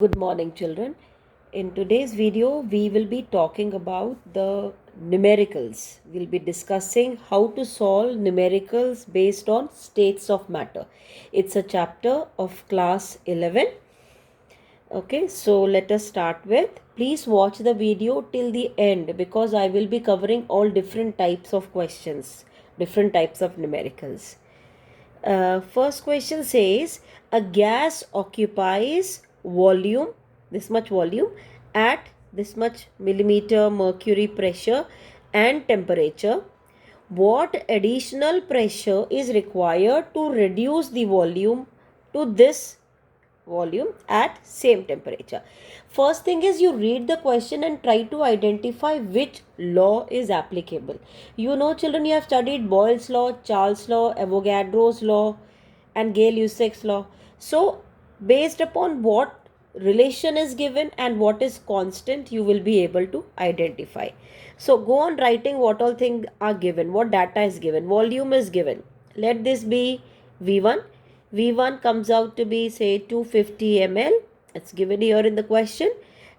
Good morning, children. In today's video, we will be talking about the numericals. We'll be discussing how to solve numericals based on states of matter. It's a chapter of class 11. Okay, so let us start with. Please watch the video till the end because I will be covering all different types of questions, different types of numericals. First question says a gas occupies volume, this much volume, at this much millimeter mercury pressure and temperature. What additional pressure is required to reduce the volume to this volume at same temperature? First thing is you read the question and try to identify which law is applicable. You know, children, you have studied Boyle's law, Charles' law, Avogadro's law, and Gay-Lussac's law. So based upon what relation is given and what is constant, you will be able to identify. So go on writing what all things are given, what data is given. Volume is given. Let this be V1. V1 comes out to be say 250 ml. It's given here in the question.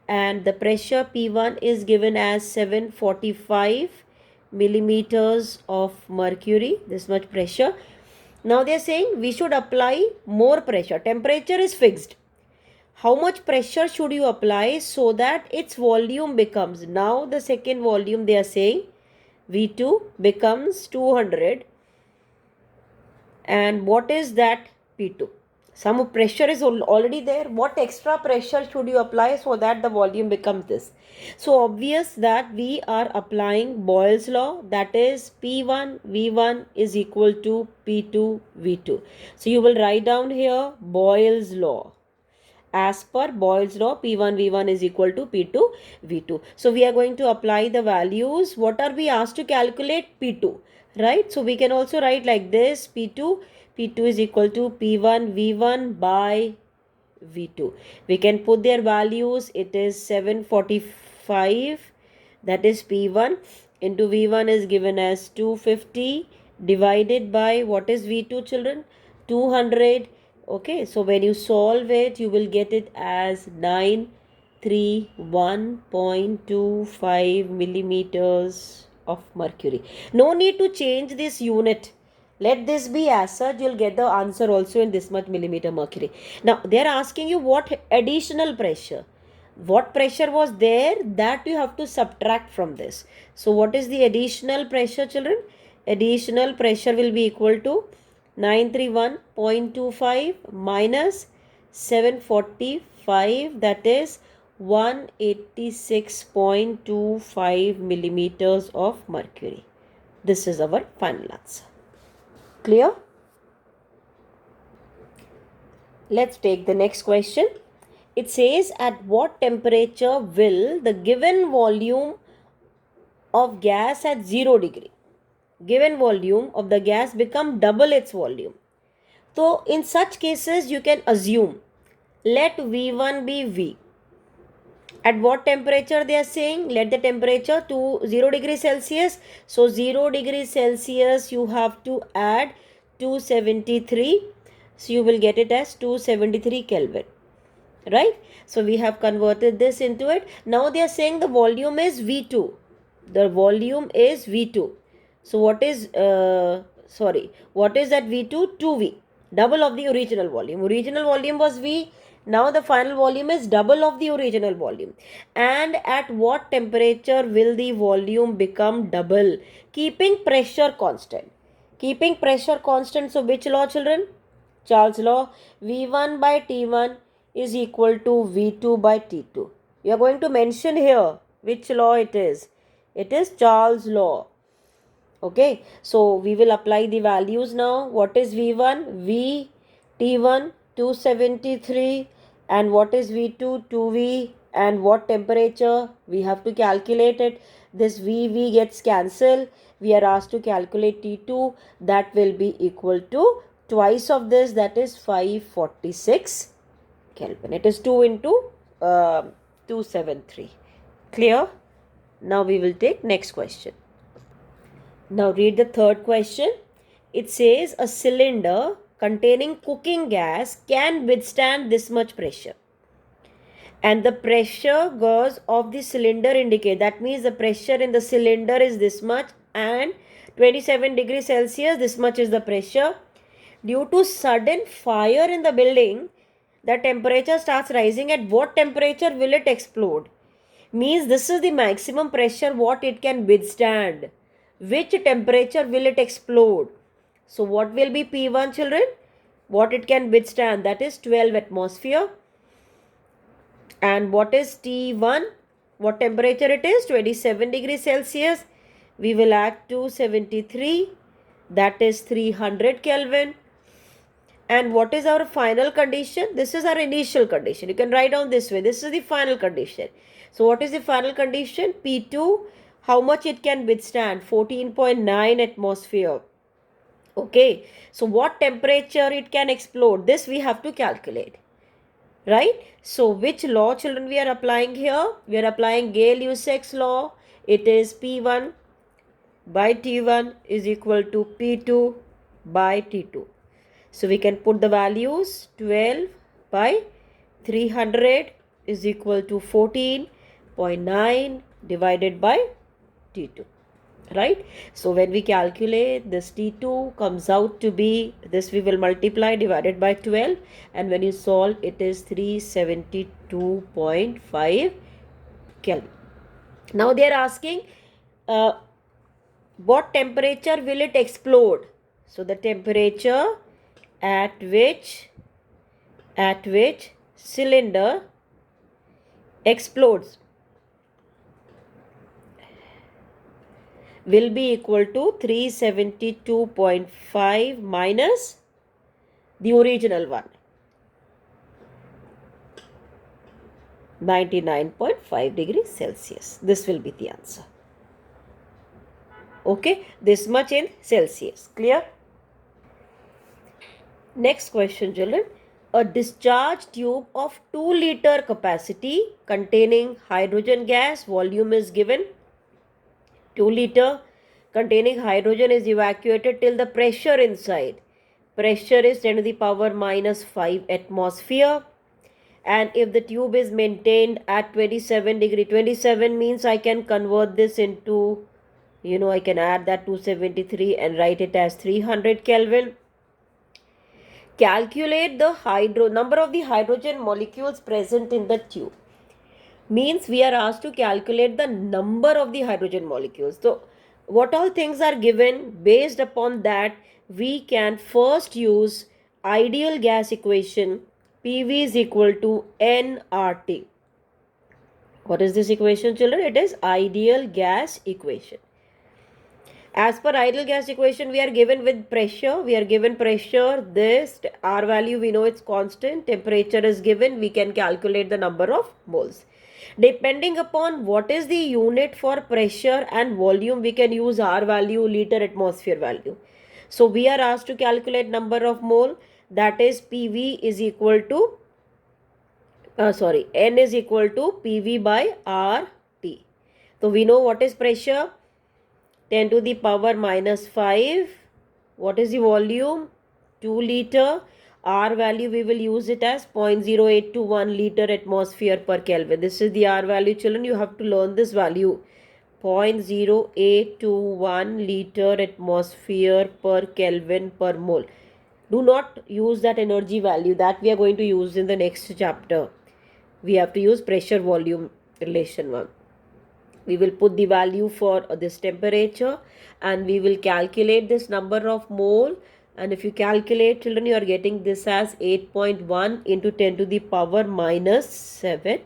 And the pressure P1 is given as 745 millimeters of mercury. This much pressure. Now they are saying we should apply more pressure. Temperature is fixed. How much pressure should you apply so that its volume becomes, now the second volume they are saying V2 becomes 200. And what is that P2? Some pressure is already there. What extra pressure should you apply so that the volume becomes this? So obvious that we are applying Boyle's law, that is P1 V1 is equal to P2 V2. So you will write down here Boyle's law. As per Boyle's law, P1 V1 is equal to P2 V2. So we are going to apply the values. What are we asked to calculate? P2, right? So we can also write like this, P2 is equal to P1 V1 by V2. We can put their values. It is 745, that is P1, into V1 is given as 250 divided by what is V2, children? 200. Okay, so when you solve it, you will get it as 931.25 millimeters of mercury. No need to change this unit. Let this be as such. You'll get the answer also in this much millimeter mercury. Now, they are asking you what additional pressure. What pressure was there, that you have to subtract from this. So, what is the additional pressure, children? Additional pressure will be equal to 931.25 minus 745, that is 186.25 millimeters of mercury. This is our final answer. Clear? Let's take the next question. It says at what temperature will the given volume of gas at 0 degree, given volume of the gas become double its volume? So in such cases you can assume, let V1 be V. At what temperature they are saying? Let the temperature to 0 degree Celsius. So 0 degree Celsius you have to add 273. So you will get it as 273 Kelvin. Right? So we have converted this into it. Now they are saying the volume is V2. The volume is V2. So what is, what is that V2? 2V. Double of the original volume. Original volume was V. Now the final volume is double of the original volume. And at what temperature will the volume become double? Keeping pressure constant. Keeping pressure constant. So which law, children? Charles' law. V1 by T1 is equal to V2 by T2. You are going to mention here which law it is. It is Charles' law. Okay, so we will apply the values now. What is V1? V T1 273, and what is V2? 2V, and what temperature? We have to calculate it. This V gets cancelled. We are asked to calculate T2. That will be equal to twice of this, that is 546 Kelvin. It is 2 into 273. Clear? Now we will take next question. Now read the third question. It says a cylinder containing cooking gas can withstand this much pressure. and the pressure gauge of the cylinder indicate. That means the pressure in the cylinder is this much, and 27 degrees Celsius, this much is the pressure. Due to sudden fire in the building, the temperature starts rising. At what temperature will it explode? Means this is the maximum pressure what it can withstand. Which temperature will it explode? So what will be P1, children? What it can withstand, that is 12 atmosphere. And what is T1? What temperature it is? 27 degrees Celsius. We will add 273, that is 300 Kelvin. And what is our final condition? This is our initial condition. You can write down this way. This is the final condition. So what is the final condition? P2, how much it can withstand? 14.9 atmosphere. Okay. So what temperature it can explode? This we have to calculate. Right? So which law, children, we are applying here? We are applying Gale-Lussac's law. It is P1 by T1 is equal to P2 by T2. So we can put the values. 12 by 300 is equal to 14.9 divided by T2. Right? So when we calculate this, T2 comes out to be, this we will multiply divided by 12, and when you solve it is 372.5 Kelvin. Now they are asking what temperature will it explode? So the temperature at which cylinder explodes will be equal to 372.5 minus the original one, 99.5 degrees Celsius. This will be the answer. Okay, this much in Celsius. Clear? Next question, children. A discharge tube of 2-liter capacity containing hydrogen gas, volume is given. 2 liter containing hydrogen is evacuated till the pressure inside. Pressure is 10 to the power minus 5 atmosphere. And if the tube is maintained at 27 degree, 27 means I can convert this into, I can add that 273 and write it as 300 Kelvin. Calculate the number of the hydrogen molecules present in the tube. Means we are asked to calculate the number of the hydrogen molecules. So what all things are given, based upon that we can first use ideal gas equation. PV is equal to nRT. What is this equation, children? It is ideal gas equation. As per ideal gas equation, we are given with pressure. We are given pressure. This R value, we know it's constant. Temperature is given. We can calculate the number of moles. Depending upon what is the unit for pressure and volume, we can use R value, liter atmosphere value. So we are asked to calculate number of mole, that is PV is equal to, N is equal to PV by RT. So we know what is pressure, 10 to the power minus 5. What is the volume? 2 liter. R value we will use it as 0.0821 liter atmosphere per Kelvin. This is the R value, children. You have to learn this value. 0.0821 liter atmosphere per Kelvin per mole. Do not use that energy value that we are going to use in the next chapter. We have to use pressure volume relation one. We will put the value for this temperature and we will calculate this number of mole. And if you calculate, children, you are getting this as 8.1 into 10 to the power minus 7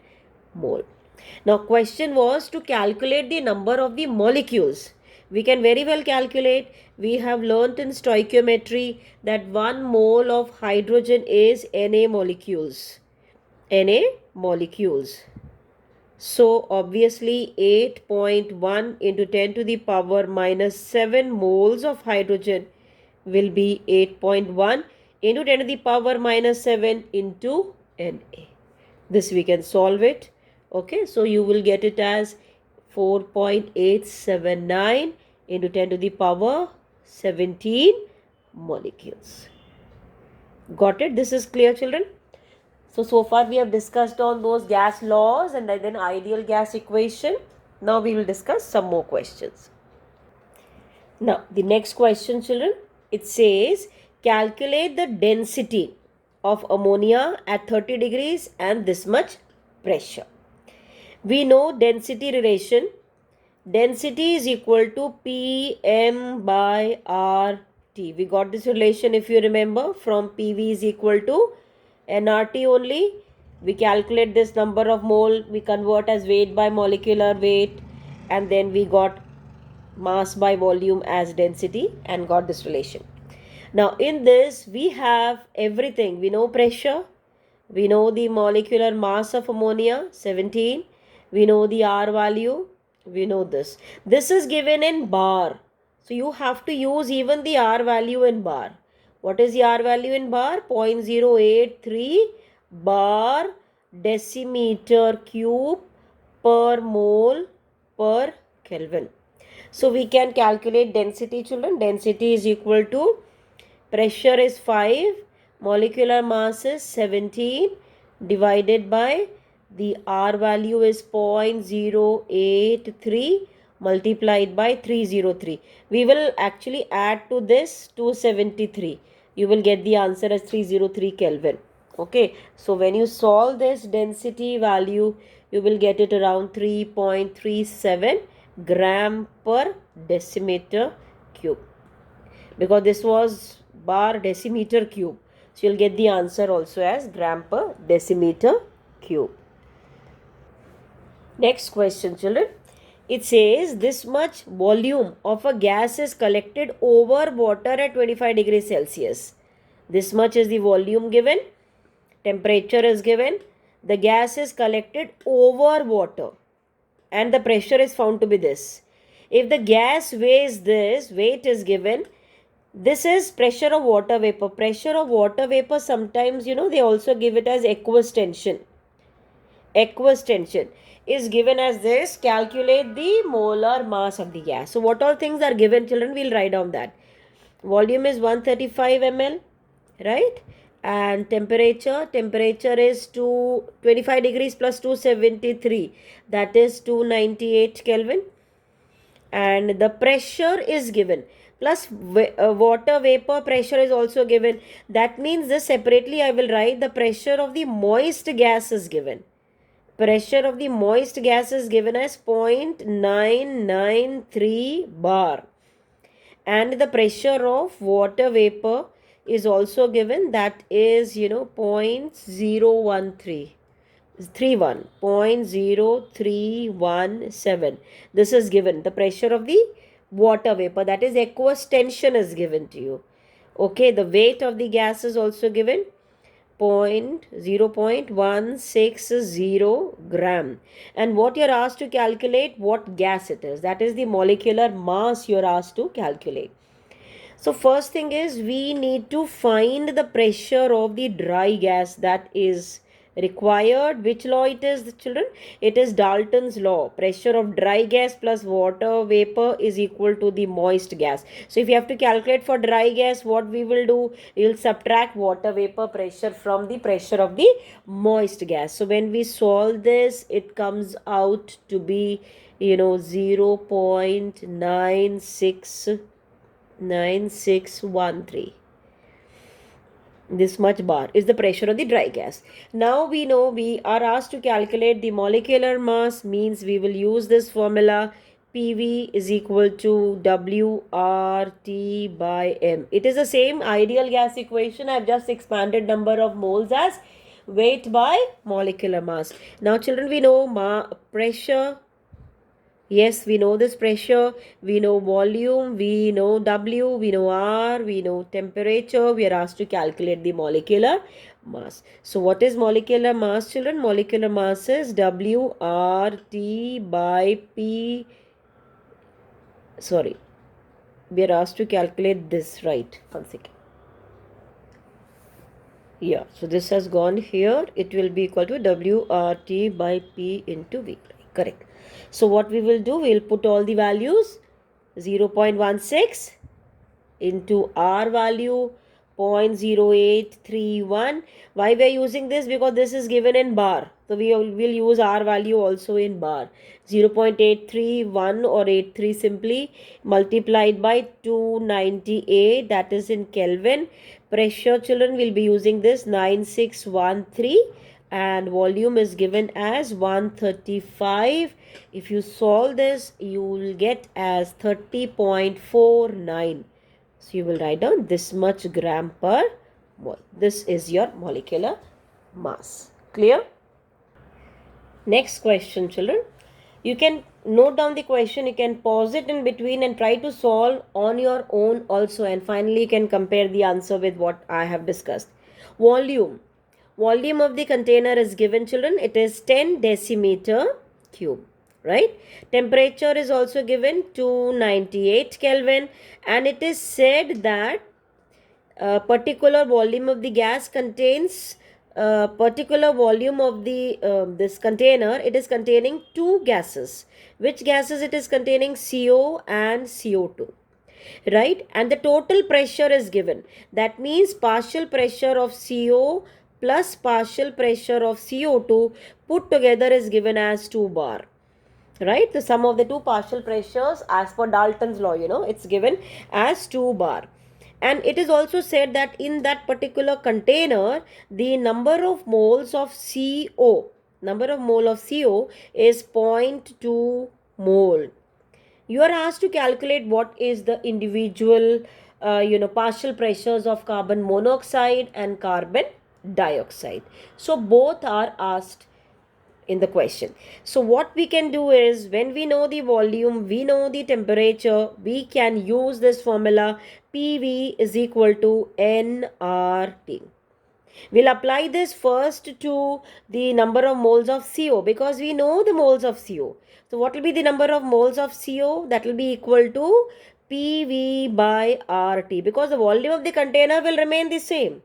mole. Now, question was to calculate the number of the molecules. We can very well calculate. We have learnt in stoichiometry that 1 mole of hydrogen is Na molecules. Na molecules. So, obviously 8.1 into 10 to the power minus 7 moles of hydrogen will be 8.1 into 10 to the power minus 7 into Na. This we can solve it. Okay, so you will get it as 4.879 into 10 to the power 17 molecules. Got it? This is clear, children? So far we have discussed on those gas laws and then ideal gas equation. Now we will discuss some more questions. Now the next question, children, it says calculate the density of ammonia at 30 degrees and this much pressure. We know density relation. Density is equal to Pm by RT. We got this relation, if you remember, from PV is equal to nRT only. We calculate this number of mole, we convert as weight by molecular weight, and then we got mass by volume as density and got this relation. Now in this we have everything. We know pressure, we know the molecular mass of ammonia 17, we know the R value, we know this. This is given in bar. So you have to use even the R value in bar. What is the R value in bar? 0.083 bar decimeter cube per mole per Kelvin. So we can calculate density, children. Density is equal to pressure is 5, molecular mass is 17 divided by the R value is 0.083 multiplied by 303. We will actually add to this 273. You will get the answer as 303 Kelvin. Okay, so when you solve this density value, you will get it around 3.37 gram per decimeter cube, because this was bar decimeter cube. So you'll get the answer also as gram per decimeter cube. Next question, children. It says this much volume of a gas is collected over water at 25 degrees Celsius. This much is the volume given. Temperature is given. The gas is collected over water and the pressure is found to be this. If the gas weighs this, weight is given. This is pressure of water vapor. Pressure of water vapor sometimes, they also give it as aqueous tension. Aqueous tension is given as this. Calculate the molar mass of the gas. So what all things are given, children? We'll write down that. Volume is 135 ml, right? And temperature is 25 degrees plus 273. That is 298 Kelvin. And the pressure is given. Plus water vapor pressure is also given. That means this separately I will write. The pressure of the moist gas is given. Pressure of the moist gas is given as 0.993 bar. And the pressure of water vapor is also given. That is, 0.0317. This is given. The pressure of the water vapor, that is aqueous tension, is given to you. Okay, the weight of the gas is also given. 0.160 gram. And what you're asked to calculate, what gas it is. That is the molecular mass you're asked to calculate. So first thing is we need to find the pressure of the dry gas that is required. Which law it is, children? It is Dalton's law. Pressure of dry gas plus water vapor is equal to the moist gas. So if you have to calculate for dry gas, what we will do, we will subtract water vapor pressure from the pressure of the moist gas. So when we solve this, it comes out to be 0.9613. This much bar is the pressure of the dry gas. Now we know we are asked to calculate the molecular mass, means we will use this formula. PV is equal to WRT by M. It is the same ideal gas equation. I have just expanded number of moles as weight by molecular mass. Now children, we know pressure. Yes, we know this pressure, we know volume, we know W, we know R, we know temperature. We are asked to calculate the molecular mass. So what is molecular mass, children? Molecular mass is WRT by P. Sorry, we are asked to calculate this, right? 1 second. Yeah, so this has gone here. It will be equal to WRT by P into V. Correct. So what we will do, we will put all the values. 0.16 into R value 0.0831. Why we are using this? Because this is given in bar. So we will use R value also in bar. 0.831 or 83 simply multiplied by 298, that is in Kelvin. Pressure, children, will be using this 9613, and volume is given as 135. If you solve this, you will get as 30.49. So you will write down this much gram per mole. This is your molecular mass. Clear? Next question, children. You can note down the question, you can pause it in between and try to solve on your own also, and finally you can compare the answer with what I have discussed. Volume. Volume of the container is given, children. It is 10 decimeter cube, right? Temperature is also given 298 Kelvin, and it is said that a particular volume of the gas contains particular volume of the this container. It is containing two gases. Which gases it is containing? CO and CO2, right? And the total pressure is given. That means partial pressure of CO plus partial pressure of CO2 put together is given as 2 bar, right? The sum of the two partial pressures as per Dalton's law, it's given as 2 bar. And it is also said that in that particular container, the number of moles of CO is 0.2 mole. You are asked to calculate what is the individual partial pressures of carbon monoxide and carbon dioxide. So both are asked in the question. So what we can do is, when we know the volume, we know the temperature, we can use this formula PV is equal to nRT. We'll apply this first to the number of moles of CO, because we know the moles of CO. So what will be the number of moles of CO? That will be equal to PV by RT, because the volume of the container will remain the same.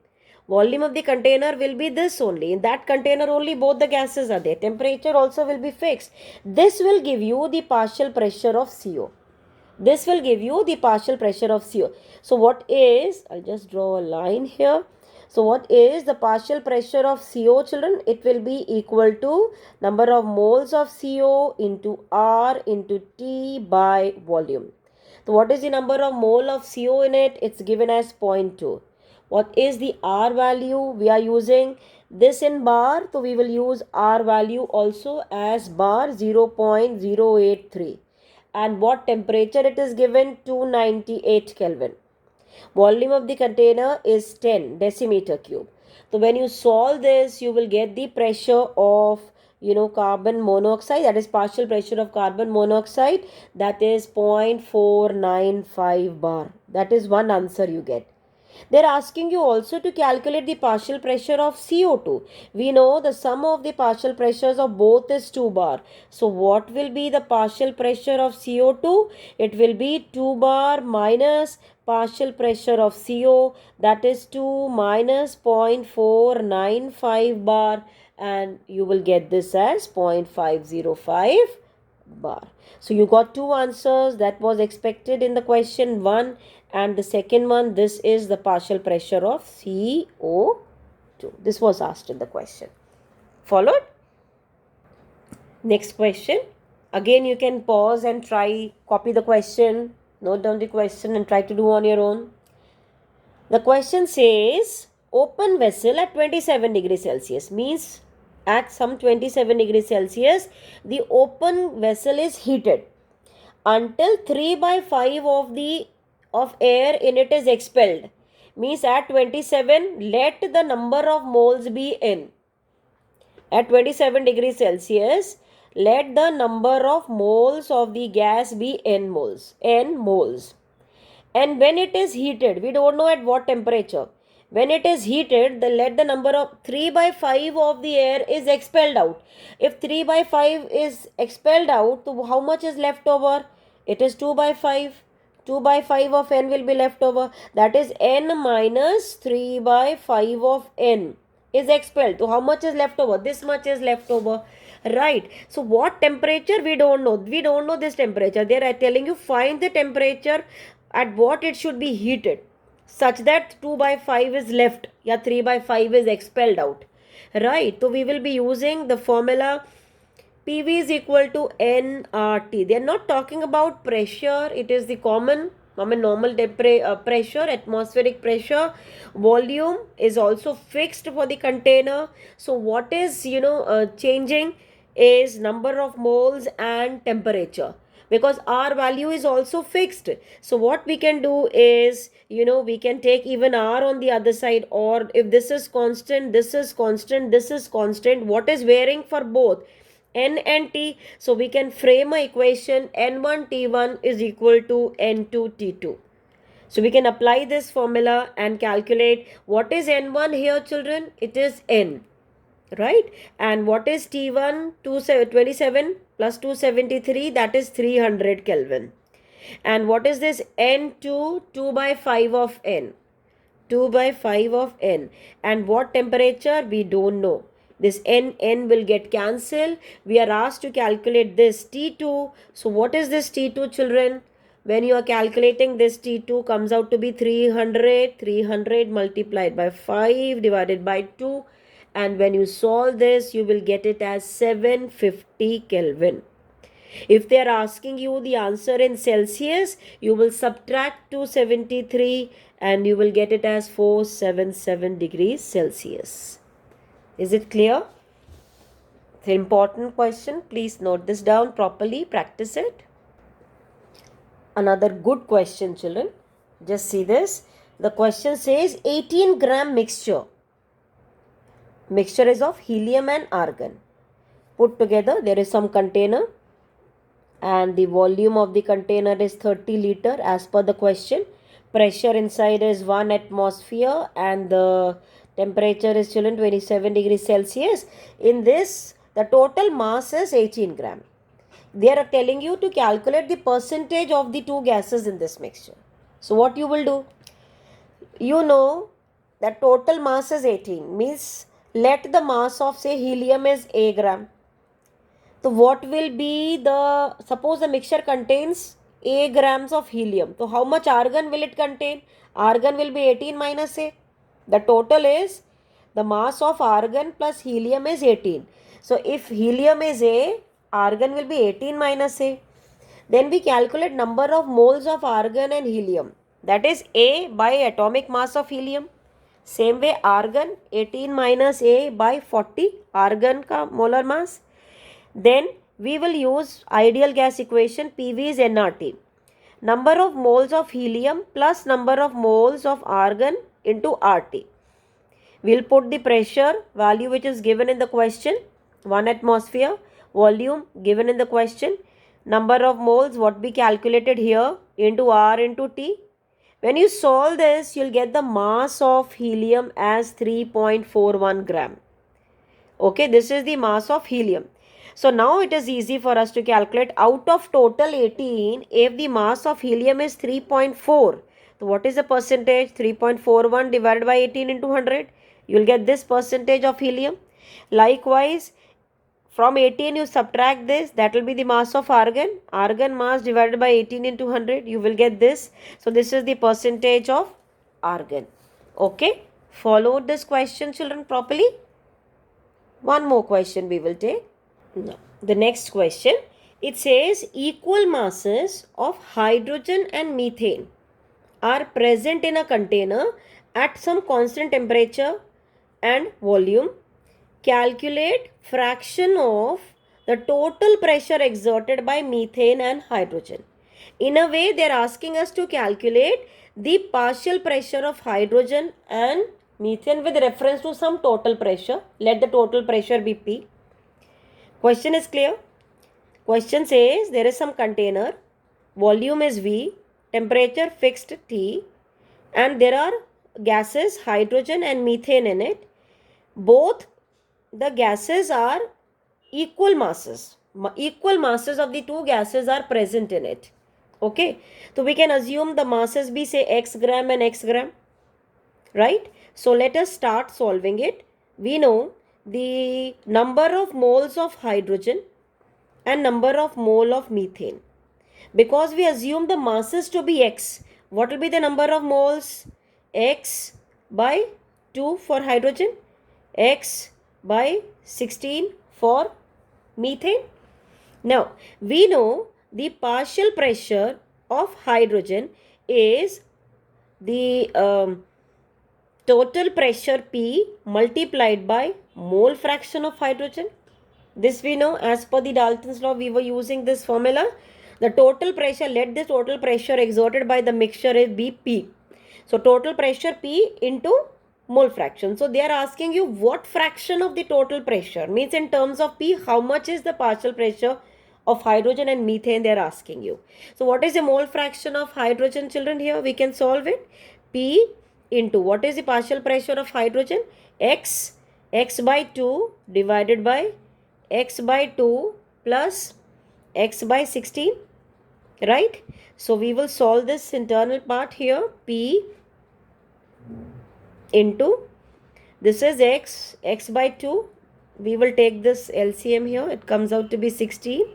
Volume of the container will be this only. In that container only both the gases are there. Temperature also will be fixed. This will give you the partial pressure of CO. This will give you the partial pressure of CO. So what is, I'll just draw a line here. So what is the partial pressure of CO, children? It will be equal to number of moles of CO into R into T by volume. So what is the number of mole of CO in it? It's given as 0.2. What is the R value? We are using this in bar, so we will use R value also as bar 0.083. And what temperature it is given? 298 Kelvin. Volume of the container is 10 decimeter cube. So when you solve this, you will get the pressure of carbon monoxide, that is partial pressure of carbon monoxide, that is 0.495 bar. That is one answer you get. They're asking you also to calculate the partial pressure of CO2. We know the sum of the partial pressures of both is 2 bar. So what will be the partial pressure of CO2? It will be 2 bar minus partial pressure of CO, that is 2 minus 0.495 bar, and you will get this as 0.505 bar. So you got two answers that was expected in the question 1, and the second one, this is the partial pressure of CO2. This was asked in the question. Followed? Next question. Again, you can pause and try, copy the question, note down the question and try to do on your own. The question says, open vessel at 27 degrees Celsius, means at some 27 degrees Celsius, the open vessel is heated until 3 by 5 of air in it is expelled. Means at 27, let the number of moles be n. At 27 degrees Celsius, let the number of moles of the gas be n moles. And when it is heated, we don't know at what temperature. When it is heated, let the number of 3 by 5 of the air is expelled out. If 3 by 5 is expelled out, so how much is left over? It is 2 by 5. 2 by 5 of n will be left over. That is n minus 3 by 5 of n is expelled. So how much is left over? This much is left over. Right. So what temperature? We don't know. We don't know this temperature. They are telling you find the temperature at what it should be heated. such that 2 by 5 is left, या 3 by 5 is expelled out, right? So we will be using the formula PV is equal to nRT. They are not talking about pressure. It is the common normal pressure, atmospheric pressure. Volume is also fixed for the container. So what is changing is number of moles and temperature, because R value is also fixed. So what we can do is, we can take even R on the other side, or if this is constant, this is constant, this is constant, what is varying for both? N and T. So we can frame a equation N1 T1 is equal to N2 T2. So we can apply this formula and calculate what is N1 here, children. It is N, right? And what is T1? 27 plus 273, that is 300 Kelvin. And what is this N2? 2 by 5 of N. 2 by 5 of N. And what temperature? We don't know. This N will get cancelled. We are asked to calculate this T2. So what is this T2, children? When you are calculating this T2, comes out to be 300. 300 multiplied by 5 divided by 2. And when you solve this, you will get it as 750 Kelvin. If they are asking you the answer in Celsius, you will subtract 273 and you will get it as 477 degrees Celsius. Is it clear? It's an important question. Please note this down properly. Practice it. Another good question, children. Just see this. The question says 18 gram mixture. Mixture is of helium and argon. Put together, there is some container, and the volume of the container is 30 liter as per the question. Pressure inside is 1 atmosphere and the temperature is, children, 27 degrees Celsius. In this, the total mass is 18 gram. They are telling you to calculate the percentage of the two gases in this mixture. So what you will do? You know that total mass is 18, means let the mass of, say, helium is A gram. So what will be the, suppose the mixture contains A grams of helium. So how much argon will it contain? Argon will be 18 minus A. The total is, the mass of argon plus helium is 18. So if helium is A, argon will be 18 minus A. Then we calculate number of moles of argon and helium. That is A by atomic mass of helium. Same way argon 18 minus A by 40, argon ka molar mass. Then we will use ideal gas equation. PV is nRT. Number of moles of helium plus number of moles of argon into RT. We'll put the pressure value which is given in the question, 1 atmosphere, volume given in the question, number of moles what we calculated here into R into T. When you solve this, you'll get the mass of helium as 3.41 gram. Okay, this is the mass of helium. So now it is easy for us to calculate out of total 18, if the mass of helium is 3.4. So what is the percentage? 3.41 divided by 18 into 100. You will get this percentage of helium. Likewise, from 18 you subtract this, that will be the mass of argon. Argon mass divided by 18 into 100, you will get this. So this is the percentage of argon. Okay, follow this question, children, properly. One more question we will take. Now, the next question, it says equal masses of hydrogen and methane are present in a container at some constant temperature and volume. Calculate fraction of the total pressure exerted by methane and hydrogen. In a way, they are asking us to calculate the partial pressure of hydrogen and methane with reference to some total pressure. Let the total pressure be P. Question is clear? Question says there is some container, volume is V, temperature fixed T, and there are gases hydrogen and methane in it. Both the gases are equal masses. Equal masses of the two gases are present in it. Okay, so we can assume the masses be, say, x gram and x gram, right? So let us start solving it. We know the number of moles of hydrogen and number of mole of methane. Because we assume the masses to be x, what will be the number of moles? x by 2 for hydrogen, x by 16 for methane. Now, we know the partial pressure of hydrogen is the total pressure P multiplied by mole fraction of hydrogen. This we know as per the Dalton's law. We were using this formula. The total pressure, let the total pressure exerted by the mixture is be P. So total pressure P into mole fraction. So they are asking you what fraction of the total pressure, means in terms of P, how much is the partial pressure of hydrogen and methane they are asking you. So what is the mole fraction of hydrogen, children? Here we can solve it. P into what is the partial pressure of hydrogen? X by 2 divided by x by 2 plus x by 16, right? So we will solve this internal part here. P into, this is x by 2. We will take this LCM here. It comes out to be 16.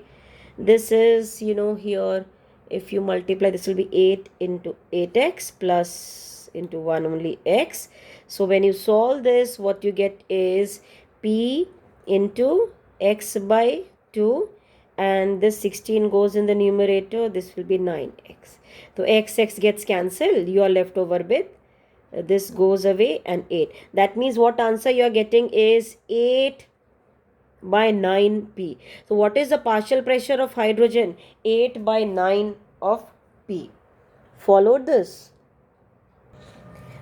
This is, here, if you multiply, this will be 8 into 8x plus into 1 only x. So when you solve this, what you get is P into x by 2, and this 16 goes in the numerator. This will be 9x. So x gets cancelled. You are left over with this goes away and 8. That means what answer you are getting is 8 by 9p. So what is the partial pressure of hydrogen? 8 by 9 of p. Followed this?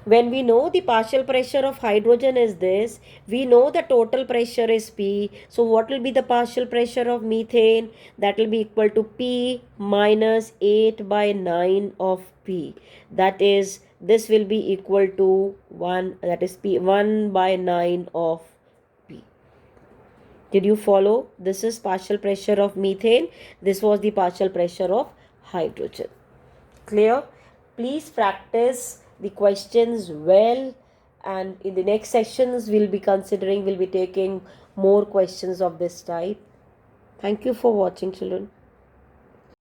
When we know the partial pressure of hydrogen is this, we know the total pressure is P. So what will be the partial pressure of methane? That will be equal to P minus 8 by 9 of P. That is, this will be equal to 1, that is P, 1 by 9 of P. Did you follow? This is partial pressure of methane. This was the partial pressure of hydrogen. Clear? Please practice the questions well, and in the next sessions we'll be taking more questions of this type. Thank you for watching, children.